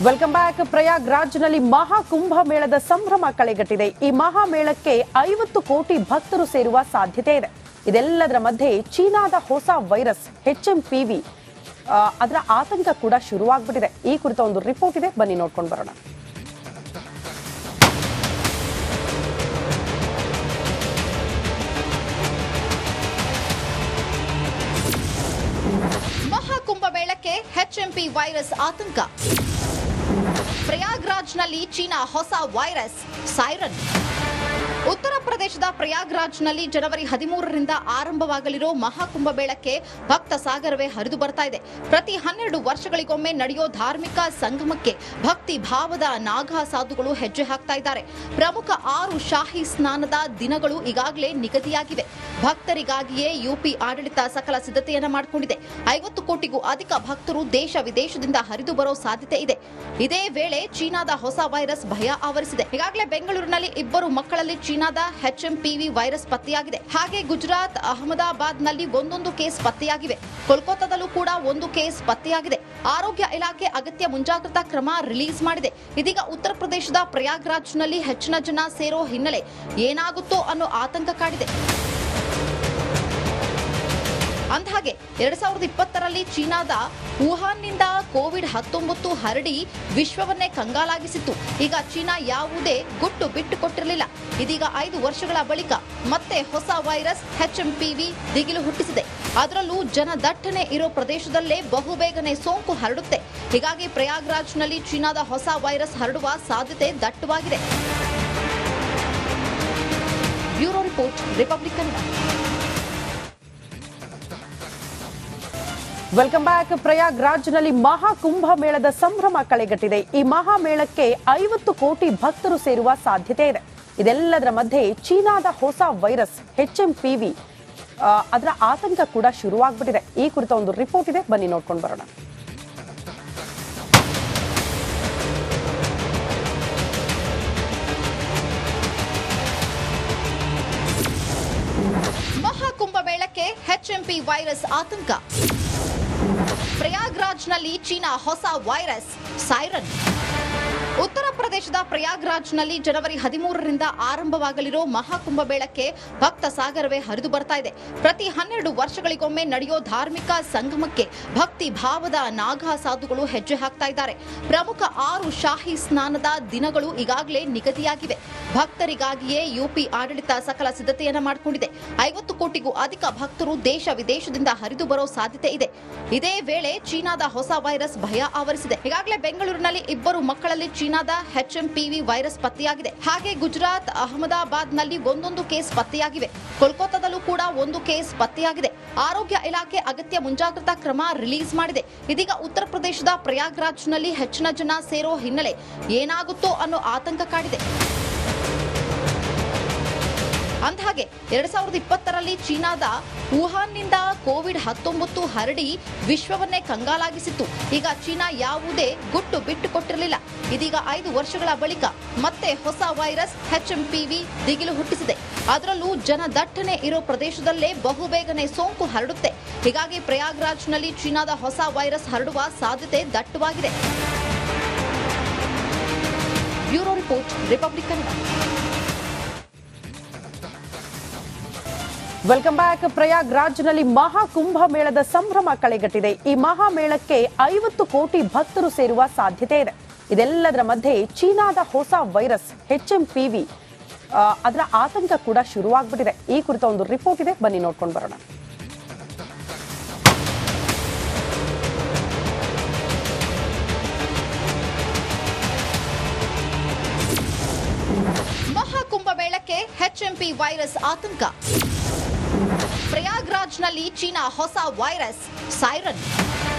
Welcome back. ಪ್ರಯಾಗ್ರಾಜ್ನಲ್ಲಿ ಮಹಾಕುಂಭ ಮೇಳದ ಸಂಭ್ರಮ ಕಳೆಗಟ್ಟಿದೆ. ಈ ಮಹಾಮೇಳಕ್ಕೆ 50 ಕೋಟಿ ಭಕ್ತರು ಸೇರುವ ಸಾಧ್ಯತೆ ಇದೆ. ಇದೆಲ್ಲದರ ಮಧ್ಯೆ ಚೀನಾದ ಹೊಸ ವೈರಸ್ HMPV ಅದರ ಆತಂಕ ಕೂಡ ಶುರುವಾಗ್ಬಿಟ್ಟಿದೆ. ಈ ಕುರಿತ ಒಂದು ರಿಪೋರ್ಟ್ ಇದೆ, ಬನ್ನಿ ನೋಡ್ಕೊಂಡು ಬರೋಣ. ಮಹಾಕುಂಭ ಮೇಳಕ್ಕೆ HMP ವೈರಸ್ ಆತಂಕ. ಪ್ರಯಾಗ್ರಾಜ್ನಲ್ಲಿ ಚೀನಾ ಹೊಸ ವೈರಸ್ ಸೈರನ್. ಉತ್ತರ ಪ್ರದೇಶದ ಪ್ರಯಾಗ್ರಾಜ್ನಲ್ಲಿ ಜನವರಿ 13ರಿಂದ ಆರಂಭವಾಗಲಿರೋ ಮಹಾಕುಂಭ ಮೇಳಕ್ಕೆ ಭಕ್ತ ಸಾಗರವೇ ಹರಿದು ಬರ್ತಾ ಇದೆ. ಪ್ರತಿ 12 ವರ್ಷಗಳಿಗೊಮ್ಮೆ ನಡೆಯೋ ಧಾರ್ಮಿಕ ಸಂಗಮಕ್ಕೆ ಭಕ್ತಿ ಭಾವದ ನಾಗಾ ಸಾಧುಗಳು ಹೆಜ್ಜೆ ಹಾಕ್ತಾ ಇದ್ದಾರೆ. ಪ್ರಮುಖ 6 ಶಾಹಿ ಸ್ನಾನದ ದಿನಗಳು ಈಗಾಗಲೇ ನಿಗದಿಯಾಗಿವೆ. ಭಕ್ತರಿಗಾಗಿಯೇ ಯುಪಿ ಆಡಳಿತ ಸಕಲ ಸಿದ್ಧತೆಯನ್ನ ಮಾಡಿಕೊಂಡಿದೆ. 50 ಕೋಟಿಗೂ ಅಧಿಕ ಭಕ್ತರು ದೇಶ ವಿದೇಶದಿಂದ ಹರಿದು ಬರೋ ಸಾಧ್ಯತೆ ಇದೆ. ಇದೇ ವೇಳೆ ಚೀನಾದ ಹೊಸ ವೈರಸ್ ಭಯ ಆವರಿಸಿದೆ. ಈಗಾಗಲೇ ಬೆಂಗಳೂರಿನಲ್ಲಿ 2 ಮಕ್ಕಳಲ್ಲಿ ಚೀನಾದ HMPV ವೈರಸ್ ಪತ್ತೆಯಾಗಿದೆ. ಹಾಗೆ ಗುಜರಾತ್, ಅಹಮದಾಬಾದ್ನಲ್ಲಿ ಒಂದೊಂದು ಕೇಸ್ ಪತ್ತೆಯಾಗಿವೆ. ಕೋಲ್ಕತ್ತಾದಲ್ಲೂ ಕೂಡ 1 ಕೇಸ್ ಪತ್ತೆಯಾಗಿದೆ. ಆರೋಗ್ಯ ಇಲಾಖೆ ಅಗತ್ಯ ಮುಂಜಾಗ್ರತಾ ಕ್ರಮ ರಿಲೀಸ್ ಮಾಡಿದೆ. ಇದೀಗ ಉತ್ತರ ಪ್ರದೇಶದ ಪ್ರಯಾಗ್ರಾಜ್ನಲ್ಲಿ ಹೆಚ್ಚಿನ ಜನ ಸೇರೋ ಹಿನ್ನೆಲೆ ಏನಾಗುತ್ತೋ ಅನ್ನೋ ಆತಂಕ ಕಾಡಿದೆ. ಅಂದಹಾಗೆ 2020ರಲ್ಲಿ ಚೀನಾದ ವುಹಾನ್ನಿಂದ ಕೋವಿಡ್-19 ಹರಡಿ ವಿಶ್ವವನ್ನೇ ಕಂಗಾಲಾಗಿಸಿತ್ತು. ಈಗ ಚೀನಾ ಯಾವುದೇ ಗುಟ್ಟು ಬಿಟ್ಟು ಕೊಟ್ಟಿರಲಿಲ್ಲ. ಇದೀಗ 5 ವರ್ಷಗಳ ಬಳಿಕ ಮತ್ತೆ ಹೊಸ ವೈರಸ್ HMPV ದಿಗಿಲು ಹುಟ್ಟಿಸಿದೆ. ಅದರಲ್ಲೂ ಜನದಟ್ಟಣೆ ಇರೋ ಪ್ರದೇಶದಲ್ಲೇ ಬಹುಬೇಗನೆ ಸೋಂಕು ಹರಡುತ್ತೆ. ಹೀಗಾಗಿ ಪ್ರಯಾಗ್ರಾಜ್ನಲ್ಲಿ ಚೀನಾದ ಹೊಸ ವೈರಸ್ ಹರಡುವ ಸಾಧ್ಯತೆ ದಟ್ಟವಾಗಿದೆ. Bureau report, Republic Kannada. Welcome back. ಪ್ರಯಾಗ್ರಾಜ್ನಲ್ಲಿ ಮಹಾಕುಂಭ ಮೇಳದ ಸಂಭ್ರಮ ಕಳೆಗಟ್ಟಿದೆ. ಈ ಮಹಾಮೇಳಕ್ಕೆ 50 ಕೋಟಿ ಭಕ್ತರು ಸೇರುವ ಸಾಧ್ಯತೆ ಇದೆ. ಇದೆಲ್ಲದರ ಮಧ್ಯೆ ಚೀನಾದ ಹೊಸ ವೈರಸ್ HMPV ಅದರ ಆತಂಕ ಕೂಡ ಶುರುವಾಗ್ಬಿಟ್ಟಿದೆ. ಈ ಕುರಿತ ಒಂದು ರಿಪೋರ್ಟ್ ಇದೆ, ಬನ್ನಿ ನೋಡ್ಕೊಂಡು ಬರೋಣ. ಮಹಾಕುಂಭ ಮೇಳಕ್ಕೆ HMP ವೈರಸ್ ಆತಂಕ. ಪ್ರಯಾಗ್ರಾಜ್ನಲ್ಲಿ ಚೀನಾ ಹೊಸ ವೈರಸ್ ಸೈರನ್. ಉತ್ತರ ಪ್ರದೇಶದ ಪ್ರಯಾಗ್ರಾಜ್ನಲ್ಲಿ ಜನವರಿ 13ರಿಂದ ಆರಂಭವಾಗಲಿರೋ ಮಹಾಕುಂಭ ಮೇಳಕ್ಕೆ ಭಕ್ತ ಸಾಗರವೇ ಹರಿದು ಬರ್ತಾ ಇದೆ. ಪ್ರತಿ 12 ವರ್ಷಗಳಿಗೊಮ್ಮೆ ನಡೆಯೋ ಧಾರ್ಮಿಕ ಸಂಗಮಕ್ಕೆ ಭಕ್ತಿ ಭಾವದ ನಾಗಾ ಸಾಧುಗಳು ಹೆಜ್ಜೆ ಹಾಕ್ತಾ ಇದ್ದಾರೆ. ಪ್ರಮುಖ 6 ಶಾಹಿ ಸ್ನಾನದ ದಿನಗಳು ಈಗಾಗಲೇ ನಿಗದಿಯಾಗಿವೆ. ಭಕ್ತರಿಗಾಗಿಯೇ ಯುಪಿ ಆಡಳಿತ ಸಕಲ ಸಿದ್ಧತೆಯನ್ನ ಮಾಡಿಕೊಂಡಿದೆ. 50 ಕೋಟಿಗೂ ಅಧಿಕ ಭಕ್ತರು ದೇಶ ವಿದೇಶದಿಂದ ಹರಿದು ಬರೋ ಸಾಧ್ಯತೆ ಇದೆ. ಇದೇ ವೇಳೆ ಚೀನಾದ ಹೊಸ ವೈರಸ್ ಭಯ ಆವರಿಸಿದೆ. ಈಗಾಗಲೇ ಬೆಂಗಳೂರಿನಲ್ಲಿ 2 ಮಕ್ಕಳಲ್ಲಿ ಚೀನಾದ HMPV ವೈರಸ್ ಪತ್ತೆಯಾಗಿದೆ. ಹಾಗೆ ಗುಜರಾತ್, ಅಹಮದಾಬಾದ್ನಲ್ಲಿ ಒಂದೊಂದು ಕೇಸ್ ಪತ್ತೆಯಾಗಿವೆ. ಕೋಲ್ಕತ್ತಾದಲ್ಲೂ ಕೂಡ 1 ಕೇಸ್ ಪತ್ತೆಯಾಗಿದೆ. ಆರೋಗ್ಯ ಇಲಾಖೆ ಅಗತ್ಯ ಮುಂಜಾಗ್ರತಾ ಕ್ರಮ ರಿಲೀಸ್ ಮಾಡಿದೆ. ಇದೀಗ ಉತ್ತರ ಪ್ರದೇಶದ ಪ್ರಯಾಗ್ರಾಜ್ನಲ್ಲಿ ಹೆಚ್ಚಿನ ಜನ ಸೇರೋ ಹಿನ್ನೆಲೆ ಏನಾಗುತ್ತೋ ಅನ್ನೋ ಆತಂಕ ಕಾಡಿದೆ. ಅಂದಹಾಗೆ 2020ರಲ್ಲಿ ಚೀನಾದ ವುಹಾನ್ನಿಂದ ಕೋವಿಡ್-19 ಹರಡಿ ವಿಶ್ವವನ್ನೇ ಕಂಗಾಲಾಗಿಸಿತ್ತು. ಈಗ ಚೀನಾ ಯಾವುದೇ ಗುಟ್ಟು ಬಿಟ್ಟು ಕೊಟ್ಟಿರಲಿಲ್ಲ. ಇದೀಗ 5 ವರ್ಷಗಳ ಬಳಿಕ ಮತ್ತೆ ಹೊಸ ವೈರಸ್ HMPV ದಿಗಿಲು ಹುಟ್ಟಿಸಿದೆ. ಅದರಲ್ಲೂ ಜನದಟ್ಟಣೆ ಇರೋ ಪ್ರದೇಶದಲ್ಲೇ ಬಹುಬೇಗನೆ ಸೋಂಕು ಹರಡುತ್ತೆ. ಹೀಗಾಗಿ ಪ್ರಯಾಗ್ರಾಜ್ನಲ್ಲಿ ಚೀನಾದ ಹೊಸ ವೈರಸ್ ಹರಡುವ ಸಾಧ್ಯತೆ ದಟ್ಟವಾಗಿದೆ. Bureau report, Republic Kannada. Welcome back. ಪ್ರಯಾಗ್ರಾಜ್ನಲ್ಲಿ ಮಹಾಕುಂಭ ಮೇಳದ ಸಂಭ್ರಮ ಕಳೆಗಟ್ಟಿದೆ. ಈ ಮಹಾಮೇಳಕ್ಕೆ 50 ಕೋಟಿ ಭಕ್ತರು ಸೇರುವ ಸಾಧ್ಯತೆ ಇದೆ. ಇದೆಲ್ಲದರ ಮಧ್ಯೆ ಚೀನಾದ ಹೊಸ ವೈರಸ್ HMPV ಅದರ ಆತಂಕ ಕೂಡ ಶುರುವಾಗ್ಬಿಟ್ಟಿದೆ. ಈ ಕುರಿತ ಒಂದು ರಿಪೋರ್ಟ್ ಇದೆ, ಬನ್ನಿ ನೋಡ್ಕೊಂಡು ಬರೋಣ. ಮಹಾಕುಂಭ ಮೇಳಕ್ಕೆ HMP ವೈರಸ್ ಆತಂಕ. ಪ್ರಯಾಗ್ರಾಜ್ನಲ್ಲಿ ಚೀನಾ ಹೊಸ ವೈರಸ್ ಸೈರನ್.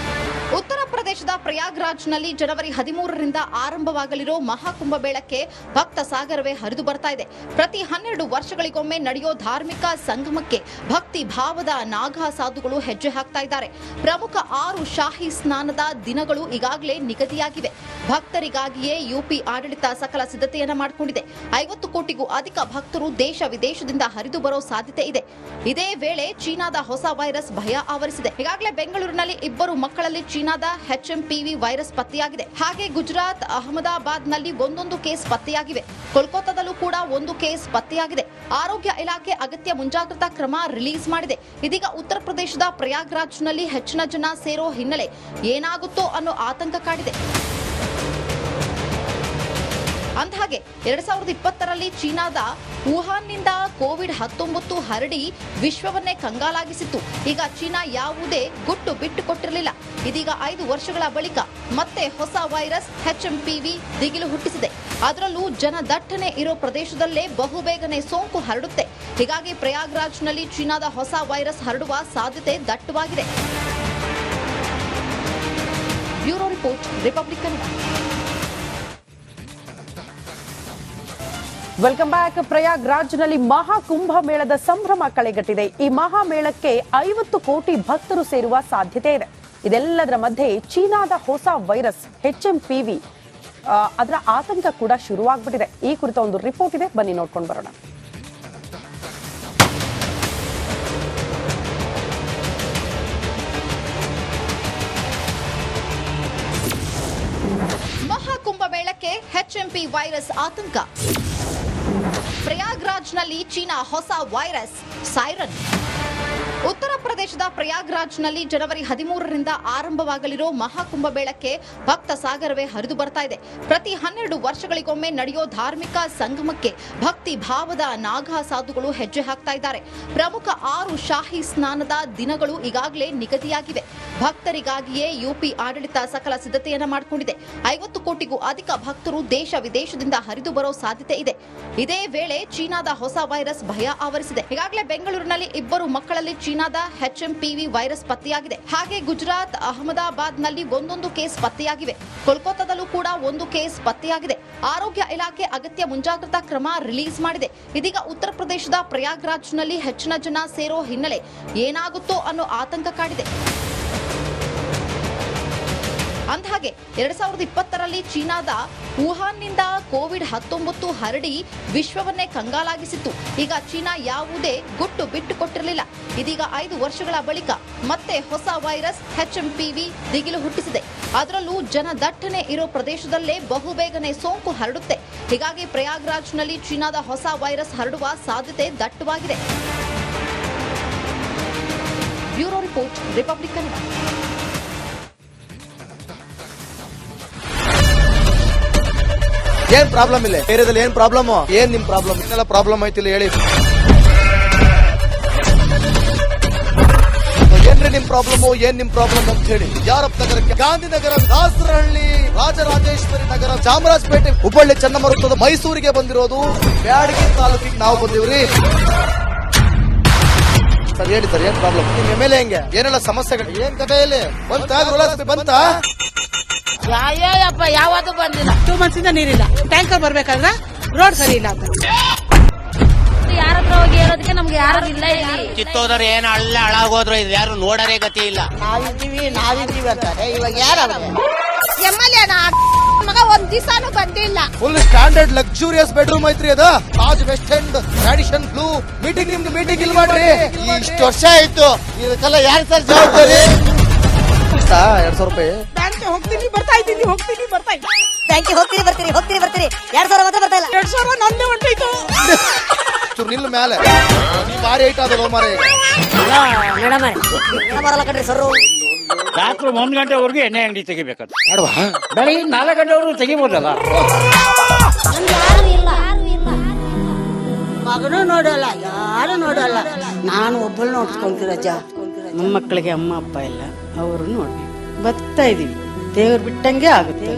ಉತ್ತರ ಪ್ರದೇಶದ ಪ್ರಯಾಗ್ರಾಜ್ನಲ್ಲಿ ಜನವರಿ 13ರಿಂದ ಆರಂಭವಾಗಲಿರೋ ಮಹಾಕುಂಭ ಮೇಳಕ್ಕೆ ಭಕ್ತ ಸಾಗರವೇ ಹರಿದು ಬರ್ತಾ ಇದೆ. ಪ್ರತಿ 12 ವರ್ಷಗಳಿಗೊಮ್ಮೆ ನಡೆಯೋ ಧಾರ್ಮಿಕ ಸಂಗಮಕ್ಕೆ ಭಕ್ತಿ ಭಾವದ ನಾಗಾ ಸಾಧುಗಳು ಹೆಜ್ಜೆ ಹಾಕ್ತಾ ಇದ್ದಾರೆ. ಪ್ರಮುಖ 6 ಶಾಹಿ ಸ್ನಾನದ ದಿನಗಳು ಈಗಾಗಲೇ ನಿಗದಿಯಾಗಿವೆ. ಭಕ್ತರಿಗಾಗಿಯೇ ಯುಪಿ ಆಡಳಿತ ಸಕಲ ಸಿದ್ಧತೆಯನ್ನ ಮಾಡಿಕೊಂಡಿದೆ. 50 ಕೋಟಿಗೂ ಅಧಿಕ ಭಕ್ತರು ದೇಶ ವಿದೇಶದಿಂದ ಹರಿದು ಬರೋ ಸಾಧ್ಯತೆ ಇದೆ. ಇದೇ ವೇಳೆ ಚೀನಾದ ಹೊಸ ವೈರಸ್ ಭಯ ಆವರಿಸಿದೆ. ಈಗಾಗಲೇ ಬೆಂಗಳೂರಿನಲ್ಲಿ 2 ಮಕ್ಕಳಲ್ಲಿ ಚೀನಾದ HMPV ವೈರಸ್ ಪತ್ತೆಯಾಗಿದೆ. ಹಾಗೆ ಗುಜರಾತ್, ಅಹಮದಾಬಾದ್ನಲ್ಲಿ ಒಂದೊಂದು ಕೇಸ್ ಪತ್ತೆಯಾಗಿವೆ. ಕೋಲ್ಕತ್ತಾದಲ್ಲೂ ಕೂಡ ಒಂದು ಕೇಸ್ ಪತ್ತೆಯಾಗಿದೆ. ಆರೋಗ್ಯ ಇಲಾಖೆ ಅಗತ್ಯ ಮುಂಜಾಗ್ರತಾ ಕ್ರಮ ರಿಲೀಸ್ ಮಾಡಿದೆ. ಇದೀಗ ಉತ್ತರ ಪ್ರದೇಶದ ಪ್ರಯಾಗ್ರಾಜ್ನಲ್ಲಿ ಹೆಚ್ಚಿನ ಜನ ಸೇರೋ ಹಿನ್ನೆಲೆ ಏನಾಗುತ್ತೋ ಅನ್ನೋ ಆತಂಕ ಕಾಡಿದೆ. ಅಂದಹಾಗೆ 2020ರಲ್ಲಿ ಚೀನಾದ ವುಹಾನ್ನಿಂದ ಕೋವಿಡ್-19 ಹರಡಿ ವಿಶ್ವವನ್ನೇ ಕಂಗಾಲಾಗಿಸಿತ್ತು. ಈಗ ಚೀನಾ ಯಾವುದೇ ಗುಟ್ಟು ಬಿಟ್ಟು ಕೊಟ್ಟಿರಲಿಲ್ಲ. ಇದೀಗ 5 ವರ್ಷಗಳ ಬಳಿಕ ಮತ್ತೆ ಹೊಸ ವೈರಸ್ HMPV ದಿಗಿಲು ಹುಟ್ಟಿಸಿದೆ. ಅದರಲ್ಲೂ ಜನದಟ್ಟಣೆ ಇರೋ ಪ್ರದೇಶದಲ್ಲೇ ಬಹುಬೇಗನೆ ಸೋಂಕು ಹರಡುತ್ತೆ. ಹೀಗಾಗಿ ಪ್ರಯಾಗ್ರಾಜ್ನಲ್ಲಿ ಚೀನಾದ ಹೊಸ ವೈರಸ್ ಹರಡುವ ಸಾಧ್ಯತೆ ದಟ್ಟವಾಗಿದೆ. Bureau report, Republic Kannada. Welcome back. ಪ್ರಯಾಗ್ರಾಜ್ನಲ್ಲಿ ಮಹಾಕುಂಭ ಮೇಳದ ಸಂಭ್ರಮ ಕಳೆಗಟ್ಟಿದೆ. ಈ ಮಹಾಮೇಳಕ್ಕೆ 50 ಕೋಟಿ ಭಕ್ತರು ಸೇರುವ ಸಾಧ್ಯತೆ ಇದೆ. ಇದೆಲ್ಲದರ ಮಧ್ಯೆ ಚೀನಾದ ಹೊಸ ವೈರಸ್ HMPV ಅದರ ಆತಂಕ ಕೂಡ ಶುರುವಾಗ್ಬಿಟ್ಟಿದೆ. ಈ ಕುರಿತ ಒಂದು ರಿಪೋರ್ಟ್ ಇದೆ, ಬನ್ನಿ ನೋಡ್ಕೊಂಡು ಬರೋಣ. ಮಹಾಕುಂಭ ಮೇಳಕ್ಕೆ HMP ವೈರಸ್ ಆತಂಕ. ಪ್ರಯಾಗ್ರಾಜ್ನಲ್ಲಿ ಚೀನಾ ಹೊಸ ವೈರಸ್ ಸೈರನ್. ಉತ್ತರ ಪ್ರದೇಶದ ಪ್ರಯಾಗ್ರಾಜ್ನಲ್ಲಿ ಜನವರಿ 13ರಿಂದ ಆರಂಭವಾಗಲಿರೋ ಮಹಾಕುಂಭ ಮೇಳಕ್ಕೆ ಭಕ್ತ ಸಾಗರವೇ ಹರಿದು ಬರ್ತಾ ಇದೆ. ಪ್ರತಿ 12 ವರ್ಷಗಳಿಗೊಮ್ಮೆ ನಡೆಯೋ ಧಾರ್ಮಿಕ ಸಂಗಮಕ್ಕೆ ಭಕ್ತಿ ಭಾವದ ನಾಗಾ ಸಾಧುಗಳು ಹೆಜ್ಜೆ ಹಾಕ್ತಾ ಇದ್ದಾರೆ. ಪ್ರಮುಖ 6 ಶಾಹಿ ಸ್ನಾನದ ದಿನಗಳು ಈಗಾಗಲೇ ನಿಗದಿಯಾಗಿವೆ. ಭಕ್ತರಿಗಾಗಿಯೇ ಯುಪಿ ಆಡಳಿತ ಸಕಲ ಸಿದ್ಧತೆಯನ್ನ ಮಾಡಿಕೊಂಡಿದೆ. 50 ಕೋಟಿಗೂ ಅಧಿಕ ಭಕ್ತರು ದೇಶ ವಿದೇಶದಿಂದ ಹರಿದು ಬರೋ ಸಾಧ್ಯತೆ ಇದೆ. ಇದೇ ವೇಳೆ ಚೀನಾದ ಹೊಸ ವೈರಸ್ ಭಯ ಆವರಿಸಿದೆ. ಈಗಾಗಲೇ ಬೆಂಗಳೂರಿನಲ್ಲಿ 2 ಮಕ್ಕಳಲ್ಲಿ ಚೀನಾದ HMPV ವೈರಸ್ ಪತ್ತೆಯಾಗಿದೆ. ಹಾಗೆ ಗುಜರಾತ್, ಅಹಮದಾಬಾದ್ನಲ್ಲಿ ಒಂದೊಂದು ಕೇಸ್ ಪತ್ತೆಯಾಗಿವೆ. ಕೋಲ್ಕತ್ತಾದಲ್ಲೂ ಕೂಡ ಒಂದು ಕೇಸ್ ಪತ್ತೆಯಾಗಿದೆ. ಆರೋಗ್ಯ ಇಲಾಖೆ ಅಗತ್ಯ ಮುಂಜಾಗ್ರತಾ ಕ್ರಮ ರಿಲೀಸ್ ಮಾಡಿದೆ. ಇದೀಗ ಉತ್ತರ ಪ್ರದೇಶದ ಪ್ರಯಾಗ್ರಾಜ್ನಲ್ಲಿ ಹೆಚ್ಚಿನ ಜನ ಸೇರೋ ಹಿನ್ನೆಲೆ ಏನಾಗುತ್ತೋ ಅನ್ನೋ ಆತಂಕ ಕಾಡಿದೆ. ಅಂದಹಾಗೆ 2020ರಲ್ಲಿ ಚೀನಾದ ವುಹಾನ್ನಿಂದ ಕೋವಿಡ್-19 ಹರಡಿ ವಿಶ್ವವನ್ನೇ ಕಂಗಾಲಾಗಿಸಿತ್ತು. ಈಗ ಚೀನಾ ಯಾವುದೇ ಗುಟ್ಟು ಬಿಟ್ಟು ಕೊಟ್ಟಿರಲಿಲ್ಲ. ಇದೀಗ 5 ವರ್ಷಗಳ ಬಳಿಕ ಮತ್ತೆ ಹೊಸ ವೈರಸ್ HMPV ದಿಗಿಲು ಹುಟ್ಟಿಸಿದೆ. ಅದರಲ್ಲೂ ಜನದಟ್ಟಣೆ ಇರೋ ಪ್ರದೇಶದಲ್ಲೇ ಬಹುಬೇಗನೆ ಸೋಂಕು ಹರಡುತ್ತೆ. ಹೀಗಾಗಿ ಪ್ರಯಾಗ್ರಾಜ್ನಲ್ಲಿ ಚೀನಾದ ಹೊಸ ವೈರಸ್ ಹರಡುವ ಸಾಧ್ಯತೆ ದಟ್ಟವಾಗಿದೆ. Bureau report, Republic Kannada. ಏನ್ ಪ್ರಾಬ್ಲಮ್ ಇಲ್ಲ ಏರಿಯಾದಲ್ಲಿ? ಏನ್ ಪ್ರಾಬ್ಲಮ್? ಏನ್ ನಿಮ್ ಪ್ರಾಬ್ಲಮ್? ಇನ್ನೆಲ್ಲ ಪ್ರಾಬ್ಲಮ್ ಐತಿಲ್ಲ ಹೇಳಿ. ಏನ್ರಿ ನಿಮ್ ಪ್ರಾಬ್ಲಮ್? ಏನ್ ನಿಮ್ ಪ್ರಾಬ್ಲಮ್ ಅಂತ ಹೇಳಿ. ಯಾರಪ್ಪ ನಗರಕ್ಕೆ? ಗಾಂಧಿನಗರ, ದಾಸರಹಳ್ಳಿ, ರಾಜರಾಜೇಶ್ವರಿ ನಗರ, ಚಾಮರಾಜಪೇಟೆ, ಹುಬ್ಬಳ್ಳಿ, ಚನ್ನಮರುತ್ತದ, ಮೈಸೂರಿಗೆ ಬಂದಿರೋದು. ಬ್ಯಾಡಗಿ ತಾಲೂಕಿಗೆ ನಾವು ಬಂದಿವ್ರಿ. ಸರ್ ಹೇಳಿ ಸರ್, ಏನ್ ಪ್ರಾಬ್ಲಮ್? ನಿಮ್ MLA ಹೆಂಗೆ? ಏನೆಲ್ಲ ಸಮಸ್ಯೆಗಳು? ಏನ್ ಕಥೆ ಇಲ್ಲಿ ಬಂತ? ಅಯ್ಯಪ್ಪ ಯಾವತ್ತೂ ಬಂದಿಲ್ಲ. 2 months ಇಂದ ನೀರಿಲ್ಲ. ಟ್ಯಾಂಕರ್ ಬರ್ಬೇಕಾದ್ರೆ ರೋಡ್ ಸರಿ ಇಲ್ಲ ಅಂತ ಯಾರ ಹತ್ರ ಹೋಗಿ ಹೇಳೋದಕ್ಕೆ ನಮ್ಗೆ ಯಾರು ಇಲ್ಲ. ಕಿತ್ತೋದ್ರೆ ಏನ್ ಹಾಳಾಗೋದ್ರು ಇದು ಯಾರು ನೋಡರೇ ಗತಿ ಇಲ್ಲ. ನಾವಿದ್ದೀವಿ ಅಂತಾರೆ. ಇವಾಗ ಯಾರು MLA ಮಗ ಒಂದ್ ದಿವಸನೂ ಬಂದಿಲ್ಲ. ಫುಲ್ ಸ್ಟ್ಯಾಂಡರ್ಡ್ ಲಕ್ಸುರಿಯಸ್ ಬೆಡ್ರೂಮ್ ಐತ್ರಿ ಅದ. Taj West End tradition blue. Meeting ನಿಮ್ದು ಮೀಟಿಂಗ್ ಇಲ್ಲಿ ಮಾಡ್ರಿ. ಇಷ್ಟು ವರ್ಷ ಆಯ್ತು, ಇದಕ್ಕೆಲ್ಲ ಯಾರು ಸರ್ ಜವಾಬ್ದಾರಿ? 2,000 ರೂಪಾಯಿ ಬ್ಯಾಂಕ್ ಹೋಗ್ತೀನಿ ಬರ್ತಾ ಇದ್ದೀನಿ. ಬ್ಯಾಂಕಿಗೆ ಹೋಗ್ತೀರಿ 2,000 ಮಾತ್ರ ಬರ್ತಾ ಇಲ್ಲ. 2,000 ನಂದೇ ಹೊಂಟೋಯ್ತು. ನಿಲ್ ಮೇಲೆ ಭಾರಿ ಐಟ್ ಆದ ಮಾರೇ. ಮೇಡಮ್ ಬರಲ್ಲ ಕಣ್ರಿ ಸರ್. ರಾತ್ರಿ 1 ಗಂಟೆವರೆಗೂ ಎಣ್ಣೆ ಅಂಗಡಿ ತೆಗಿಬೇಕಂತ. ಅಡ್ವಾ ಬೆಳಿಗ್ಗೆ 4 ಗಂಟೆವರೆಗೂ ತೆಗಿಬೋದಲ್ಲ. ಮಗನೂ ನೋಡಲ್ಲ, ಯಾರು ನೋಡಲ್ಲ. ನಾನು ಒಬ್ಬಳು ನೋಡ್ಕೊಂತೀರಜ್ಜ. ನಮ್ಮ ಮಕ್ಕಳಿಗೆ ಅಮ್ಮ ಅಪ್ಪ ಇಲ್ಲ, ಅವರು ನೋಡ್ಬೇಕು. ಬರ್ತಾ ಇದೀವಿ. ದೇವ್ರು ಬಿಟ್ಟಂಗೆ ಆಗುತ್ತೆ.